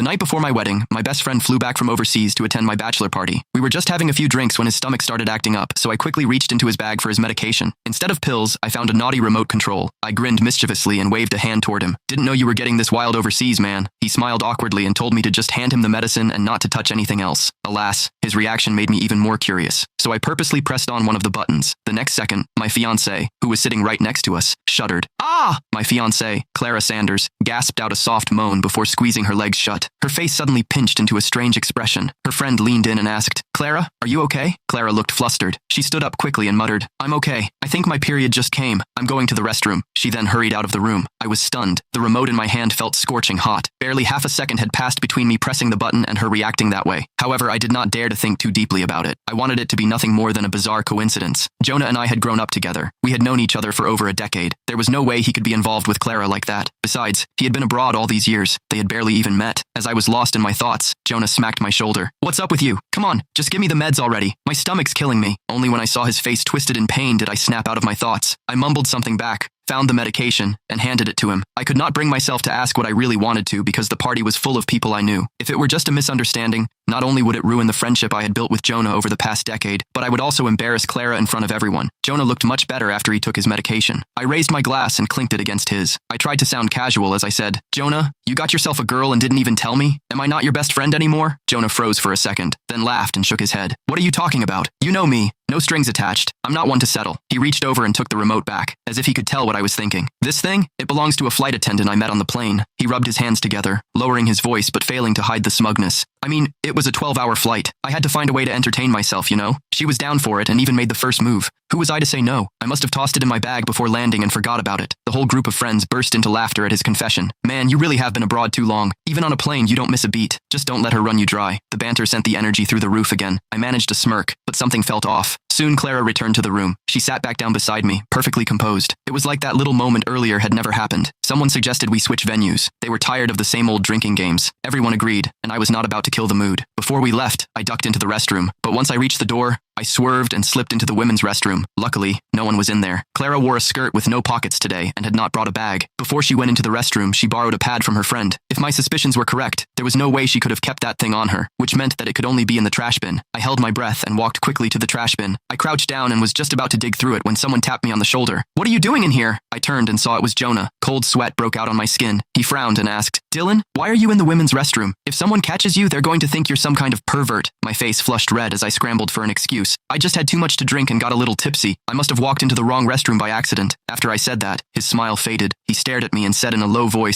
night before my wedding, my best friend flew back from overseas to attend my bachelor party. We were just having a few drinks when his stomach started acting up, so I quickly reached into his bag for his medication. Instead of pills, I found a naughty remote control. I grinned mischievously and waved a hand toward him. Didn't know you were getting this wild overseas, man. He smiled awkwardly and told me to just hand him the medicine and not to touch anything else. Alas, his reaction made me even more curious, so I purposely pressed on one of the buttons. The next second, my fiancée, who was sitting right next to us, shuddered. Ah! My fiancée, Clara Sanders, gasped out a soft moan before squeezing her legs shut. Her face suddenly pinched into a strange expression. Her friend leaned in and asked, "Clara, are you okay?" Clara looked flustered. She stood up quickly and muttered, "I'm okay. I think my period just came. I'm going to the restroom." She then hurried out of the room. I was stunned. The remote in my hand felt scorching hot. Barely half a second had passed between me pressing the button and her reacting that way. However, I did not dare to think too deeply about it. I wanted it to be nothing more than a bizarre coincidence. Jonah and I had grown up together. We had known each other for over a decade. There was no way he could be involved with Clara like that. Besides, he had been abroad all these years. They had barely even met. As I was lost in my thoughts, Jonah smacked my shoulder. "What's up with you? Come on, just give me the meds already. My stomach's killing me." Only when I saw his face twisted in pain did I snap out of my thoughts. I mumbled something back, found the medication, and handed it to him. I could not bring myself to ask what I really wanted to because the party was full of people I knew. If it were just a misunderstanding, not only would it ruin the friendship I had built with Jonah over the past decade, but I would also embarrass Clara in front of everyone. Jonah looked much better after he took his medication. I raised my glass and clinked it against his. I tried to sound casual as I said, "Jonah, you got yourself a girl and didn't even tell me? Am I not your best friend anymore?" Jonah froze for a second, then laughed and shook his head. "What are you talking about? You know me. No strings attached. I'm not one to settle." He reached over and took the remote back, as if he could tell what I was thinking. "This thing? It belongs to a flight attendant I met on the plane." He rubbed his hands together, lowering his voice but failing to hide the smugness. "I mean, it was a 12-hour flight. I had to find a way to entertain myself, you know? She was down for it and even made the first move. Who was I to say no? I must have tossed it in my bag before landing and forgot about it." The whole group of friends burst into laughter at his confession. "Man, you really have been abroad too long. Even on a plane, you don't miss a beat. Just don't let her run you dry." The banter sent the energy through the roof again. I managed to smirk, but something felt off. Soon Clara returned to the room. She sat back down beside me, perfectly composed. It was like that little moment earlier had never happened. Someone suggested we switch venues. They were tired of the same old drinking games. Everyone agreed, and I was not about to kill the mood. Before we left, I ducked into the restroom, but once I reached the door, I swerved and slipped into the women's restroom. Luckily, no one was in there. Clara wore a skirt with no pockets today and had not brought a bag. Before she went into the restroom, she borrowed a pad from her friend. If my suspicions were correct, there was no way she could have kept that thing on her, which meant that it could only be in the trash bin. I held my breath and walked quickly to the trash bin. I crouched down and was just about to dig through it when someone tapped me on the shoulder. "What are you doing in here?" I turned and saw it was Jonah. Cold sweat broke out on my skin. He frowned and asked, "Dylan, why are you in the women's restroom? If someone catches you, they're going to think you're some kind of pervert." My face flushed red as I scrambled for an excuse. "I just had too much to drink and got a little tipsy. I must have walked into the wrong restroom by accident." After I said that, his smile faded. He stared at me and said in a low voice,